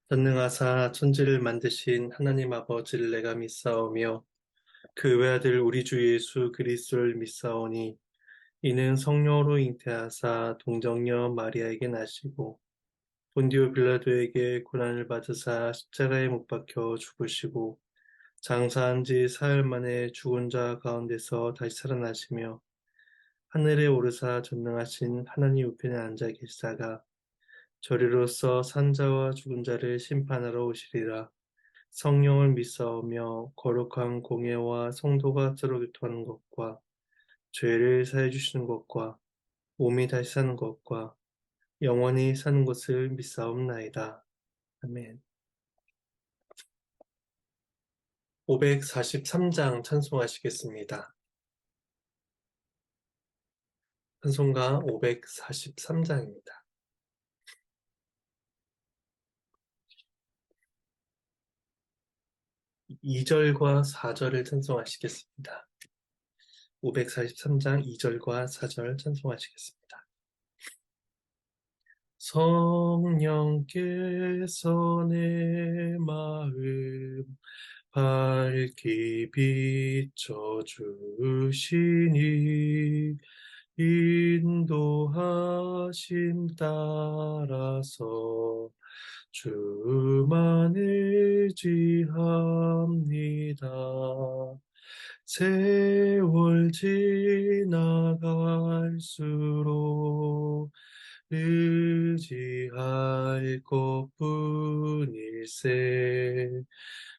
전능하사 천지를 만드신 하나님 아버지를 내가 믿사오며 그 외아들 우리 주 예수 그리스도를 믿사오니 이는 성령으로 잉태하사 동정녀 마리아에게 나시고 본디오 빌라도에게 고난을 받으사 십자가에 못 박혀 죽으시고 장사한 지 사흘 만에 죽은 자 가운데서 다시 살아나시며 하늘에 오르사 전능하신 하나님 우편에 앉아 계시다가 저리로서 산자와 죽은 자를 심판하러 오시리라. 성령을 믿사오며 거룩한 공예와 성도가 서로 교통하는 것과 죄를 사해 주시는 것과 몸이 다시 사는 것과 영원히 사는 것을 믿사옵나이다. 아멘. 543장 찬송하시겠습니다. 찬송가 543장입니다. 2절과 4절을 찬송하시겠습니다. 543장 2절과 4절 찬송하시겠습니다. 성령께서 내 마음 밝히 비춰주시니 인도하심 따라서 주만 의지합니다. 세월 지나갈수록 의지할 것뿐일세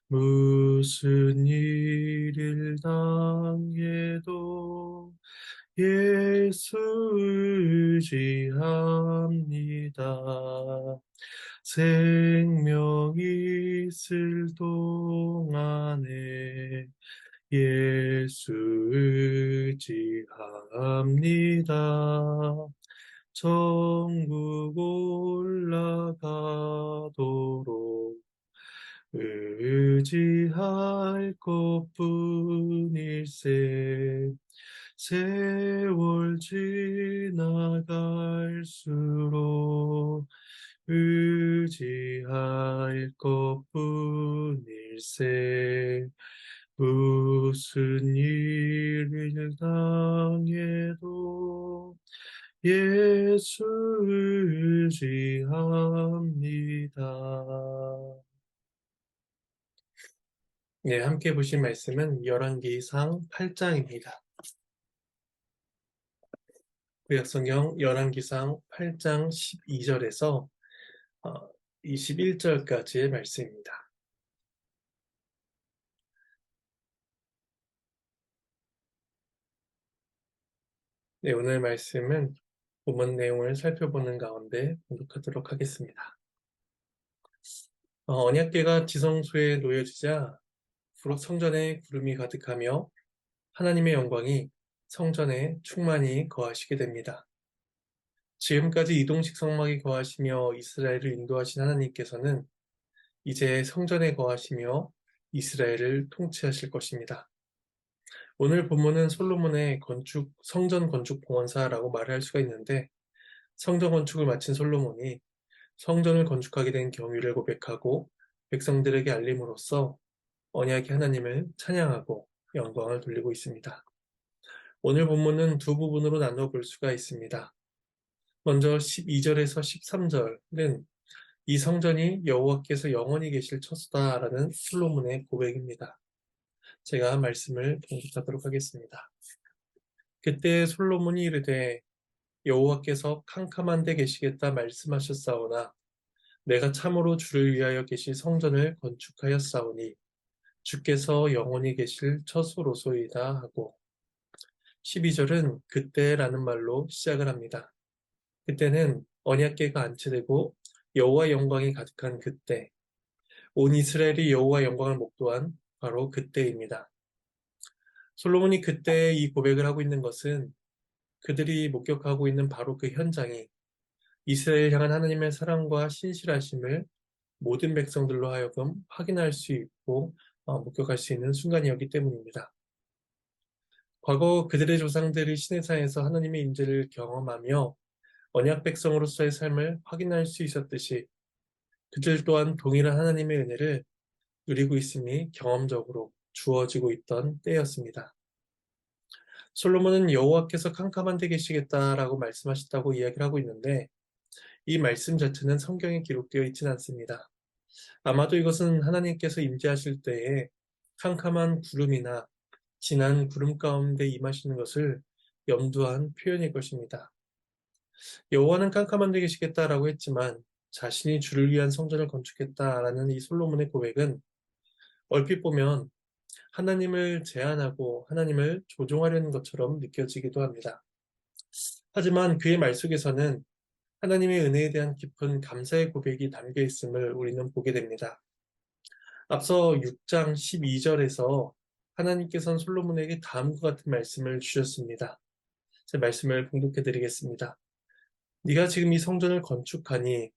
무슨 일을 당해도 예수 의지합니다. 생명 있을 동안에 예수 의지합니다. 천국 올라가도록 의지할 것뿐일세 세월 지나갈수록 의지할 것뿐일세 무슨 일을 당해도 예수 의지합니다. 네, 함께 보신 말씀은 열왕기상 8장입니다. 구약성경 열왕기상 8장 12절에서 21절까지의 말씀입니다. 네, 오늘 말씀은 본문 내용을 살펴보는 가운데 공독하도록 하겠습니다. 언약궤가 지성소에 놓여지자 성전에 구름이 가득하며 하나님의 영광이 성전에 충만히 거하시게 됩니다. 지금까지 이동식 성막에 거하시며 이스라엘을 인도하신 하나님께서는 이제 성전에 거하시며 이스라엘을 통치하실 것입니다. 오늘 본문은 솔로몬의 성전 건축 봉헌사라고 말을 할 수가 있는데 성전 건축을 마친 솔로몬이 성전을 건축하게 된 경위를 고백하고 백성들에게 알림으로써 언약의 하나님을 찬양하고 영광을 돌리고 있습니다. 오늘 본문은 두 부분으로 나눠 볼 수가 있습니다. 먼저 12절에서 13절은 이 성전이 여호와께서 영원히 계실 처소다라는 솔로몬의 고백입니다. 제가 말씀을 봉독하도록 하겠습니다. 그때 솔로몬이 이르되 여호와께서 캄캄한 데 계시겠다 말씀하셨사오나 내가 참으로 주를 위하여 계실 성전을 건축하였사오니 주께서 영원히 계실 처소로소이다 하고 12절은 그때라는 말로 시작을 합니다. 그때는 언약궤가 안치되고 여호와 영광이 가득한 그때, 온 이스라엘이 여호와 영광을 목도한 바로 그때입니다. 솔로몬이 그때 이 고백을 하고 있는 것은 그들이 목격하고 있는 바로 그 현장이 이스라엘 향한 하나님의 사랑과 신실하심을 모든 백성들로 하여금 확인할 수 있고 목격할 수 있는 순간이었기 때문입니다. 과거 그들의 조상들이 시내산에서 하나님의 임재를 경험하며 언약 백성으로서의 삶을 확인할 수 있었듯이 그들 또한 동일한 하나님의 은혜를 누리고 있음이 경험적으로 주어지고 있던 때였습니다. 솔로몬은 여호와께서 캄캄한 데 계시겠다라고 말씀하셨다고 이야기를 하고 있는데 이 말씀 자체는 성경에 기록되어 있지는 않습니다. 아마도 이것은 하나님께서 임재하실 때에 캄캄한 구름이나 진한 구름 가운데 임하시는 것을 염두한 표현일 것입니다. 여호와는 캄캄한 데 계시겠다라고 했지만 자신이 주를 위한 성전을 건축했다라는 이 솔로몬의 고백은 얼핏 보면 하나님을 제한하고 하나님을 조종하려는 것처럼 느껴지기도 합니다. 하지만 그의 말 속에서는 하나님의 은혜에 대한 깊은 감사의 고백이 담겨 있음을 우리는 보게 됩니다. 앞서 6장 12절에서 하나님께서는 솔로몬에게 다음과 같은 말씀을 주셨습니다. 제 말씀을 봉독해 드리겠습니다. 네가 지금 이 성전을 건축하니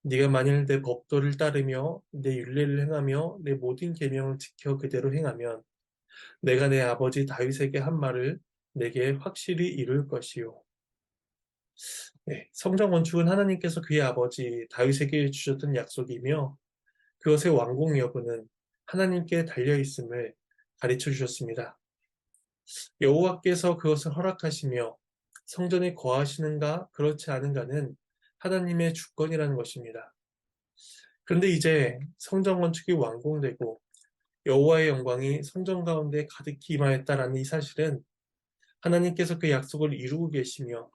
네가 만일 내 법도를 따르며 내 율례를 행하며 내 모든 계명을 지켜 그대로 행하면 내가 내 아버지 다윗에게 한 말을 내게 확실히 이룰 것이요. 네, 성전 건축은 하나님께서 그의 아버지 다윗에게 주셨던 약속이며 그것의 완공 여부는 하나님께 달려 있음을 가르쳐 주셨습니다. 여호와께서 그것을 허락하시며 성전에 거하시는가 그렇지 않은가는 하나님의 주권이라는 것입니다. 그런데 이제 성전 건축이 완공되고 여호와의 영광이 성전 가운데 가득히 임하였다라는 이 사실은 하나님께서 그 약속을 이루고 계시며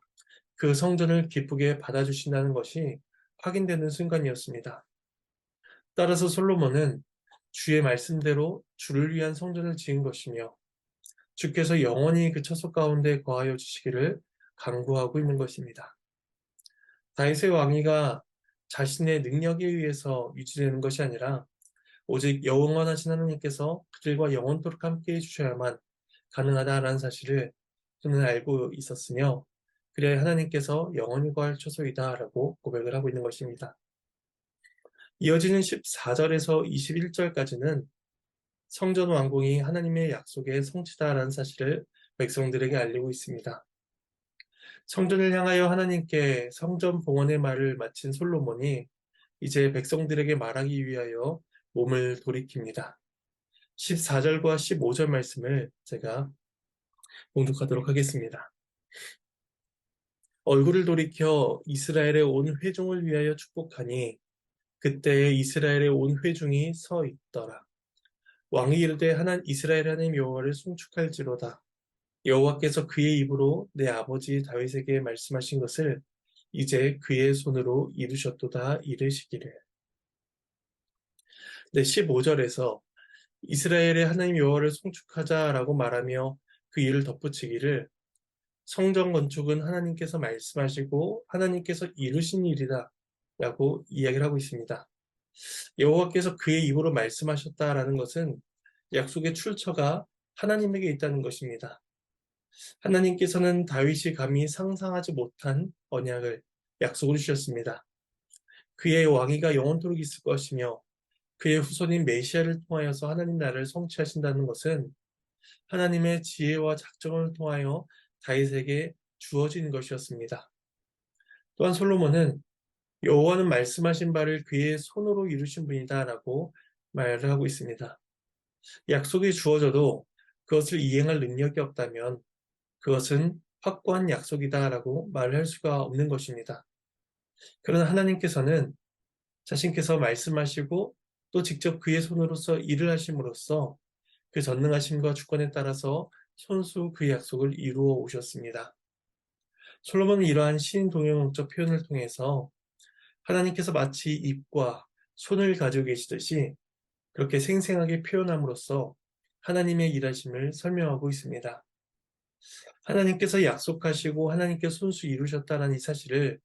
그 성전을 기쁘게 받아주신다는 것이 확인되는 순간이었습니다. 따라서 솔로몬은 주의 말씀대로 주를 위한 성전을 지은 것이며 주께서 영원히 그 처소 가운데 거하여 주시기를 간구하고 있는 것입니다. 다윗의 왕위가 자신의 능력에 의해서 유지되는 것이 아니라 오직 영원하신 하나님께서 그들과 영원토록 함께 해주셔야만 가능하다라는 사실을 그는 알고 있었으며 그래야 하나님께서 영원히 거할 처소이다라고 고백을 하고 있는 것입니다. 이어지는 14절에서 21절까지는 성전 완공이 하나님의 약속의 성취다라는 사실을 백성들에게 알리고 있습니다. 성전을 향하여 하나님께 성전 봉헌의 말을 마친 솔로몬이 이제 백성들에게 말하기 위하여 몸을 돌이킵니다. 14절과 15절 말씀을 제가 봉독하도록 하겠습니다. 얼굴을 돌이켜 이스라엘의 온 회중을 위하여 축복하니 그때에 이스라엘의 온 회중이 서 있더라. 왕이 이르되 이스라엘 하나님 여호와를 송축할지로다. 여호와께서 그의 입으로 내 아버지 다윗에게 말씀하신 것을 이제 그의 손으로 이루셨도다 이르시기를. 네, 15절에서 이스라엘의 하나님 여호와를 송축하자라고 말하며 그 일을 덧붙이기를 성전 건축은 하나님께서 말씀하시고 하나님께서 이루신 일이다 라고 이야기를 하고 있습니다. 여호와께서 그의 입으로 말씀하셨다라는 것은 약속의 출처가 하나님에게 있다는 것입니다. 하나님께서는 다윗이 감히 상상하지 못한 언약을 약속을 주셨습니다. 그의 왕위가 영원토록 있을 것이며 그의 후손인 메시아를 통하여서 하나님 나라를 성취하신다는 것은 하나님의 지혜와 작정을 통하여 다윗에게 주어진 것이었습니다. 또한 솔로몬은 여호와는 말씀하신 바를 그의 손으로 이루신 분이다라고 말을 하고 있습니다. 약속이 주어져도 그것을 이행할 능력이 없다면 그것은 확고한 약속이다라고 말할 수가 없는 것입니다. 그러나 하나님께서는 자신께서 말씀하시고 또 직접 그의 손으로서 일을 하심으로써 그 전능하심과 주권에 따라서 손수 그 약속을 이루어 오셨습니다. 솔로몬은 이러한 신동용적 표현을 통해서 하나님께서 마치 입과 손을 가지고 계시듯이 그렇게 생생하게 표현함으로써 하나님의 일하심을 설명하고 있습니다. 하나님께서 약속하시고 하나님께 손수 이루셨다는 이 사실을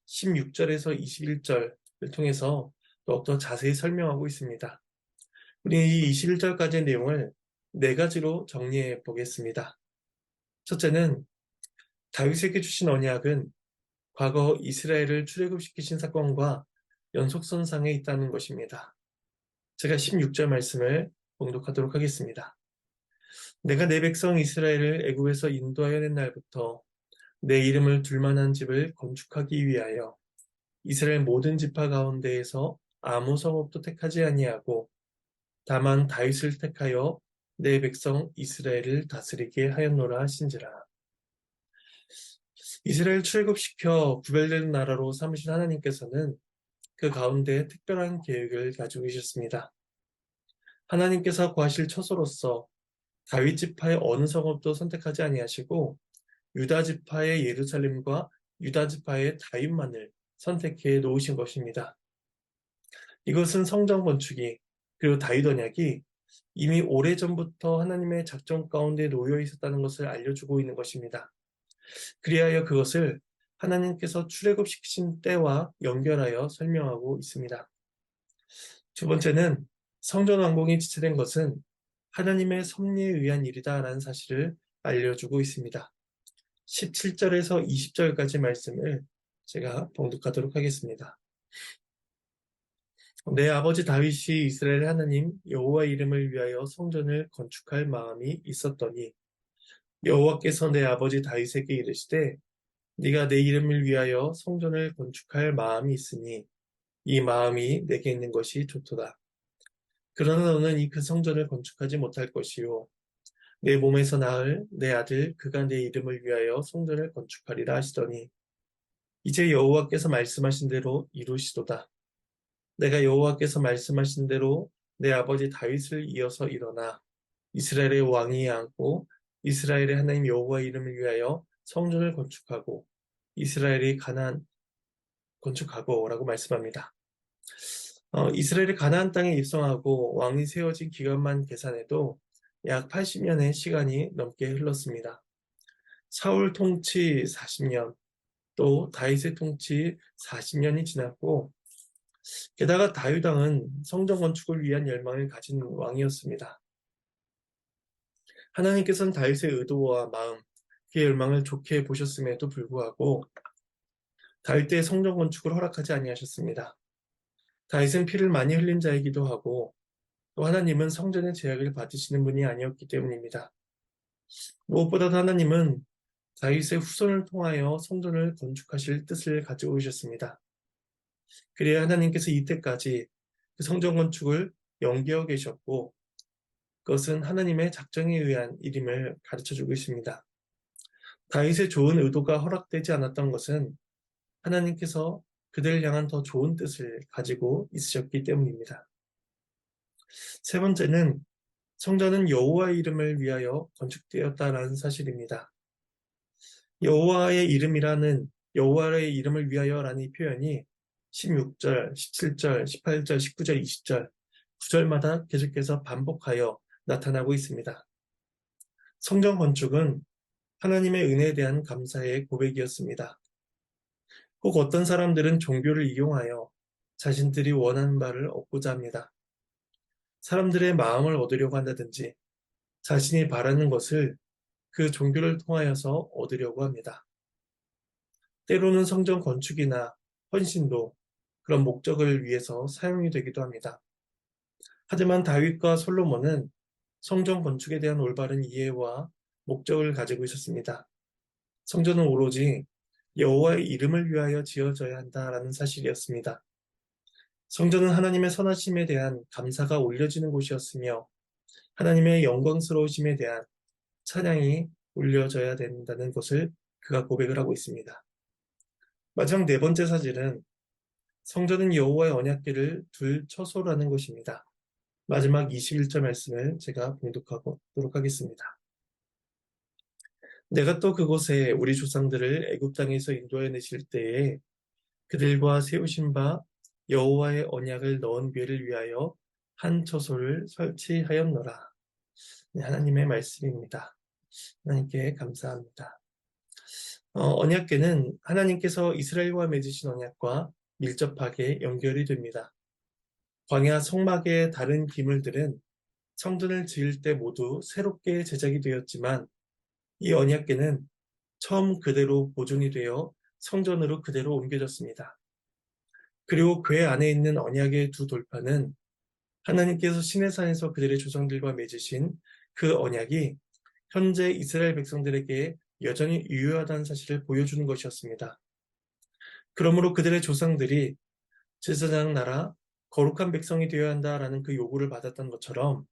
16절에서 21절을 통해서 더욱더 자세히 설명하고 있습니다. 우리 이 21절까지의 내용을 네 가지로 정리해 보겠습니다. 첫째는 다윗에게 주신 언약은 과거 이스라엘을 출애굽시키신 사건과 연속선상에 있다는 것입니다. 제가 16절 말씀을 봉독하도록 하겠습니다. 내가 내 백성 이스라엘을 애굽에서 인도하여 낸 날부터 내 이름을 둘만한 집을 건축하기 위하여 이스라엘 모든 지파 가운데에서 아무 성읍도 택하지 아니하고 다만 다윗을 택하여 내 백성 이스라엘을 다스리게 하였노라 하신지라. 이스라엘 출애굽시켜 구별된 나라로 삼으신 하나님께서는 그 가운데 특별한 계획을 가지고 계셨습니다. 하나님께서 구하실 처소로서 다윗 지파의 어느 성읍도 선택하지 아니하시고 유다 지파의 예루살렘과 유다 지파의 다윗만을 선택해 놓으신 것입니다. 이것은 성전 건축이 그리고 다윗 언약이 이미 오래전부터 하나님의 작전 가운데 놓여 있었다는 것을 알려주고 있는 것입니다. 그리하여 그것을 하나님께서 출애굽시키신 때와 연결하여 설명하고 있습니다. 두 번째는 성전 완공이 지체된 것은 하나님의 섭리에 의한 일이다라는 사실을 알려주고 있습니다. 17절에서 20절까지 말씀을 제가 봉독하도록 하겠습니다. 내 아버지 다윗이 이스라엘 하나님 여호와 이름을 위하여 성전을 건축할 마음이 있었더니 여호와께서 내 아버지 다윗에게 이르시되 네가 내 이름을 위하여 성전을 건축할 마음이 있으니 이 마음이 내게 있는 것이 좋도다. 그러나 너는 이 그 성전을 건축하지 못할 것이요 내 몸에서 낳을 내 아들 그가 내 이름을 위하여 성전을 건축하리라 하시더니 이제 여호와께서 말씀하신 대로 이루시도다. 내가 여호와께서 말씀하신 대로 내 아버지 다윗을 이어서 일어나 이스라엘의 왕위에 앉고 이스라엘의 하나님 여호와 이름을 위하여 성전을 건축하고 이스라엘이 가나안 건축하고라고 말씀합니다. 이스라엘이 가나안 땅에 입성하고 왕이 세워진 기간만 계산해도 약 80년의 시간이 넘게 흘렀습니다. 사울 통치 40년, 또 다윗의 통치 40년이 지났고 게다가 다윗 왕은 성전 건축을 위한 열망을 가진 왕이었습니다. 하나님께서는 다윗의 의도와 마음, 그의 열망을 좋게 보셨음에도 불구하고 다윗의 성전 건축을 허락하지 아니하셨습니다. 다윗은 피를 많이 흘린 자이기도 하고 또 하나님은 성전의 제약을 받으시는 분이 아니었기 때문입니다. 무엇보다도 하나님은 다윗의 후손을 통하여 성전을 건축하실 뜻을 가지고 계셨습니다. 그래야 하나님께서 이때까지 그 성전 건축을 연기하고 계셨고 그것은 하나님의 작정에 의한 일임을 가르쳐주고 있습니다. 다윗의 좋은 의도가 허락되지 않았던 것은 하나님께서 그들을 향한 더 좋은 뜻을 가지고 있으셨기 때문입니다. 세 번째는 성전은 여호와의 이름을 위하여 건축되었다라는 사실입니다. 여호와의 이름이라는 여호와의 이름을 위하여라는 이 표현이 16절, 17절, 18절, 19절, 20절, 9절마다 계속해서 반복하여 나타나고 있습니다. 성전 건축은 하나님의 은혜에 대한 감사의 고백이었습니다. 혹 어떤 사람들은 종교를 이용하여 자신들이 원하는 바를 얻고자 합니다. 사람들의 마음을 얻으려고 한다든지 자신이 바라는 것을 그 종교를 통하여서 얻으려고 합니다. 때로는 성전 건축이나 헌신도 그런 목적을 위해서 사용이 되기도 합니다. 하지만 다윗과 솔로몬은 성전 건축에 대한 올바른 이해와 목적을 가지고 있었습니다. 성전은 오로지 여호와의 이름을 위하여 지어져야 한다라는 사실이었습니다. 성전은 하나님의 선하심에 대한 감사가 올려지는 곳이었으며 하나님의 영광스러우심에 대한 찬양이 올려져야 된다는 것을 그가 고백을 하고 있습니다. 마지막 네 번째 사실은 성전은 여호와의 언약궤를 둘 처소라는 것입니다. 마지막 21절 말씀을 제가 봉독하도록 하겠습니다. 내가 또 그곳에 우리 조상들을 애굽 땅에서 인도해 내실 때에 그들과 세우신 바 여호와의 언약을 넣은 궤를 위하여 한 처소를 설치하였노라. 네, 하나님의 말씀입니다. 하나님께 감사합니다. 언약궤는 하나님께서 이스라엘과 맺으신 언약과 밀접하게 연결이 됩니다. 광야 성막의 다른 기물들은 성전을 지을 때 모두 새롭게 제작이 되었지만 이 언약궤는 처음 그대로 보존이 되어 성전으로 그대로 옮겨졌습니다. 그리고 궤 안에 있는 언약의 두 돌판은 하나님께서 시내산에서 그들의 조상들과 맺으신 그 언약이 현재 이스라엘 백성들에게 여전히 유효하다는 사실을 보여주는 것이었습니다. 그러므로 그들의 조상들이 제사장 나라, 거룩한 백성이 되어야 한다라는 그 요구를 받았던 것처럼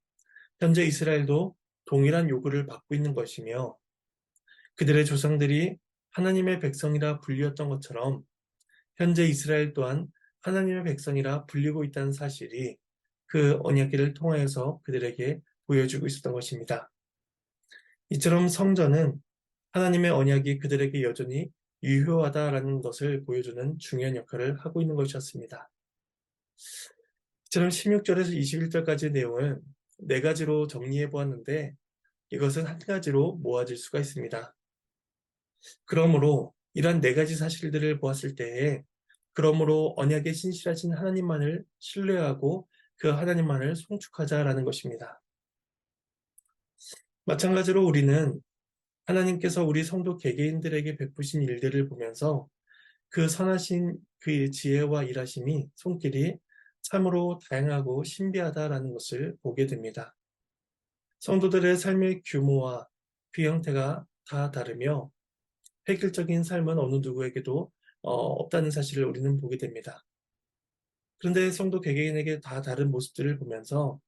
현재 이스라엘도 동일한 요구를 받고 있는 것이며 그들의 조상들이 하나님의 백성이라 불리었던 것처럼 현재 이스라엘 또한 하나님의 백성이라 불리고 있다는 사실이 그 언약궤를 통하여서 그들에게 보여주고 있었던 것입니다. 이처럼 성전은 하나님의 언약이 그들에게 여전히 유효하다라는 것을 보여주는 중요한 역할을 하고 있는 것이었습니다. 이처럼 16절에서 21절까지의 내용을 네 가지로 정리해 보았는데 이것은 한 가지로 모아질 수가 있습니다. 그러므로 이러한 네 가지 사실들을 보았을 때에 그러므로 언약에 신실하신 하나님만을 신뢰하고 그 하나님만을 송축하자라는 것입니다. 마찬가지로 우리는 하나님께서 우리 성도 개개인들에게 베푸신 일들을 보면서 그 선하신 그의 지혜와 일하심이 손길이 참으로 다양하고 신비하다라는 것을 보게 됩니다. 성도들의 삶의 규모와 그 형태가 다 다르며 획일적인 삶은 어느 누구에게도 없다는 사실을 우리는 보게 됩니다. 그런데 성도 개개인에게 다 다른 모습들을 보면서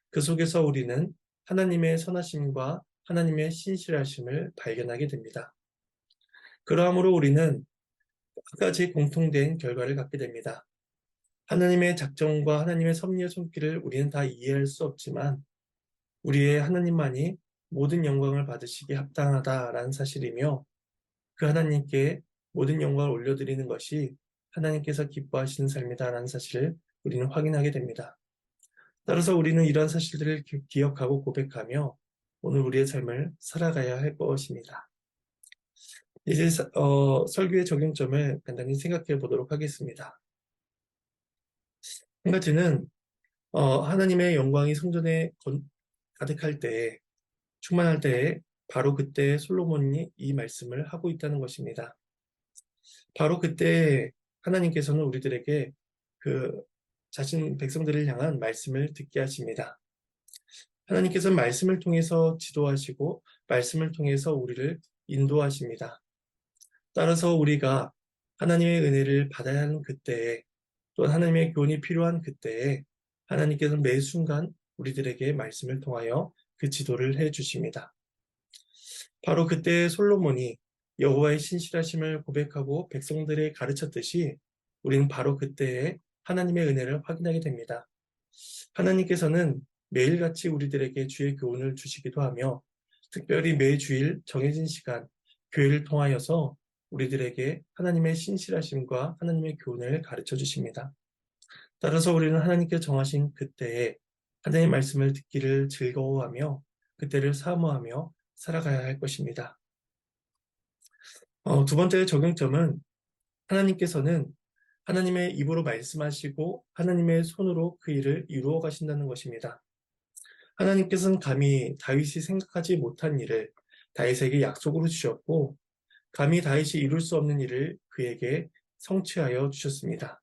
그 속에서 우리는 하나님의 선하심과 하나님의 신실하심을 발견하게 됩니다. 그러함으로 우리는 한 가지 공통된 결과를 갖게 됩니다. 하나님의 작정과 하나님의 섭리의 손길을 우리는 다 이해할 수 없지만 우리의 하나님만이 모든 영광을 받으시기에 합당하다라는 사실이며 그 하나님께 모든 영광을 올려드리는 것이 하나님께서 기뻐하시는 삶이다라는 사실을 우리는 확인하게 됩니다. 따라서 우리는 이러한 사실들을 기억하고 고백하며 오늘 우리의 삶을 살아가야 할 것입니다. 이제 설교의 적용점을 간단히 생각해 보도록 하겠습니다. 한 가지는 하나님의 영광이 성전에 가득할 때, 충만할 때에 바로 그때 솔로몬이 이 말씀을 하고 있다는 것입니다. 바로 그때 하나님께서는 우리들에게 그 자신 백성들을 향한 말씀을 듣게 하십니다. 하나님께서는 말씀을 통해서 지도하시고 말씀을 통해서 우리를 인도하십니다. 따라서 우리가 하나님의 은혜를 받아야 하는 그때에 또 하나님의 교훈이 필요한 그때에 하나님께서는 매 순간 우리들에게 말씀을 통하여 그 지도를 해 주십니다. 바로 그때 솔로몬이 여호와의 신실하심을 고백하고 백성들에 가르쳤듯이 우리는 바로 그때에 하나님의 은혜를 확인하게 됩니다. 하나님께서는 매일같이 우리들에게 주의 교훈을 주시기도 하며 특별히 매주일 정해진 시간 교회를 통하여서 우리들에게 하나님의 신실하심과 하나님의 교훈을 가르쳐 주십니다. 따라서 우리는 하나님께서 정하신 그때에 하나님의 말씀을 듣기를 즐거워하며 그때를 사모하며 살아가야 할 것입니다. 두 번째 적용점은 하나님께서는 하나님의 입으로 말씀하시고 하나님의 손으로 그 일을 이루어 가신다는 것입니다. 하나님께서는 감히 다윗이 생각하지 못한 일을 다윗에게 약속으로 주셨고 감히 다윗이 이룰 수 없는 일을 그에게 성취하여 주셨습니다.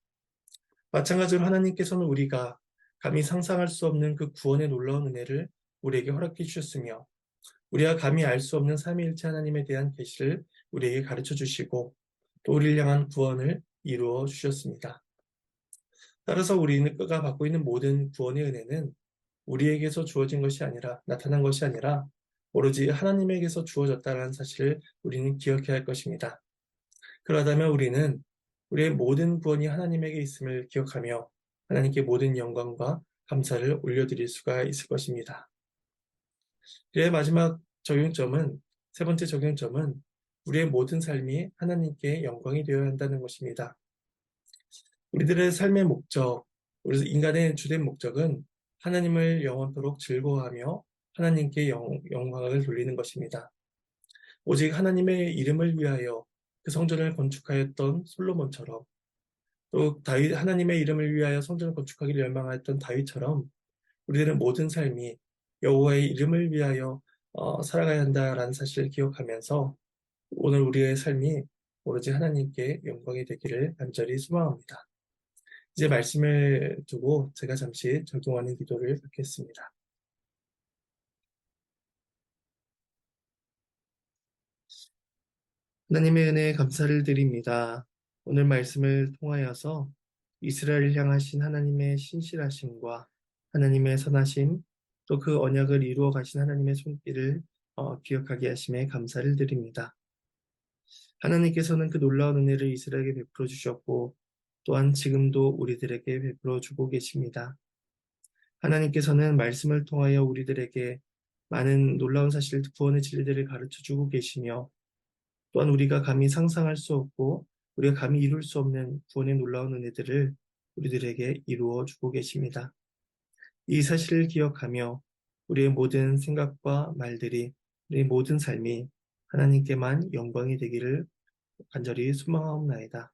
마찬가지로 하나님께서는 우리가 감히 상상할 수 없는 그 구원의 놀라운 은혜를 우리에게 허락해 주셨으며 우리가 감히 알 수 없는 삼위일체 하나님에 대한 계시를 우리에게 가르쳐 주시고 또 우리를 향한 구원을 이루어 주셨습니다. 따라서 우리가 받고 있는 모든 구원의 은혜는 우리에게서 주어진 것이 아니라 나타난 것이 아니라 오로지 하나님에게서 주어졌다는 사실을 우리는 기억해야 할 것입니다. 그러다면 우리는 우리의 모든 구원이 하나님에게 있음을 기억하며 하나님께 모든 영광과 감사를 올려드릴 수가 있을 것입니다. 그의 마지막 적용점은 세 번째 적용점은 우리의 모든 삶이 하나님께 영광이 되어야 한다는 것입니다. 우리들의 삶의 목적, 우리 인간의 주된 목적은 하나님을 영원토록 즐거워하며 하나님께 영광을 돌리는 것입니다. 오직 하나님의 이름을 위하여 그 성전을 건축하였던 솔로몬처럼 또 다윗 하나님의 이름을 위하여 성전을 건축하기를 열망하였던 다윗처럼 우리들의 모든 삶이 여호와의 이름을 위하여 살아가야 한다라는 사실을 기억하면서 오늘 우리의 삶이 오로지 하나님께 영광이 되기를 간절히 소망합니다. 이제 말씀을 두고 제가 잠시 적용하는 기도를 받겠습니다. 하나님의 은혜에 감사를 드립니다. 오늘 말씀을 통하여서 이스라엘을 향하신 하나님의 신실하심과 하나님의 선하심, 또 그 언약을 이루어 가신 하나님의 손길을 기억하게 하심에 감사를 드립니다. 하나님께서는 그 놀라운 은혜를 이스라엘에게 베풀어 주셨고 또한 지금도 우리들에게 베풀어 주고 계십니다. 하나님께서는 말씀을 통하여 우리들에게 많은 놀라운 사실, 구원의 진리들을 가르쳐 주고 계시며 또한 우리가 감히 상상할 수 없고 우리가 감히 이룰 수 없는 구원의 놀라운 은혜들을 우리들에게 이루어 주고 계십니다. 이 사실을 기억하며 우리의 모든 생각과 말들이, 우리의 모든 삶이 하나님께만 영광이 되기를 간절히 소망하옵나이다.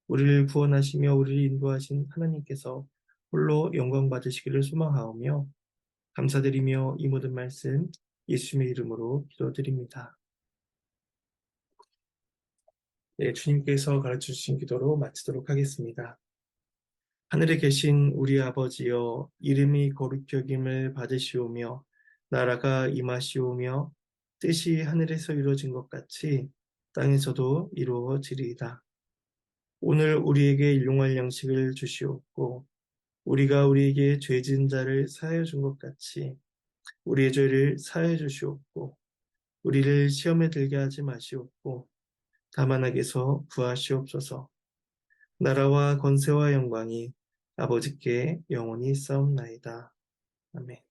우리를 구원하시며 우리를 인도하신 하나님께서 홀로 영광 받으시기를 소망하오며 감사드리며 이 모든 말씀 예수님의 이름으로 기도드립니다. 네, 주님께서 가르쳐 주신 기도로 마치도록 하겠습니다. 하늘에 계신 우리 아버지여, 이름이 거룩히 여김을 받으시오며 나라가 임하시오며 뜻이 하늘에서 이루어진 것 같이 땅에서도 이루어지리이다. 오늘 우리에게 일용할 양식을 주시옵고 우리가 우리에게 죄 지은 자를 사하여 준 것 같이 우리의 죄를 사하여 주시옵고 우리를 시험에 들게 하지 마시옵고 다만 악에서 구하시옵소서. 나라와 권세와 영광이 아버지께 영원히 있사옵나이다. 아멘.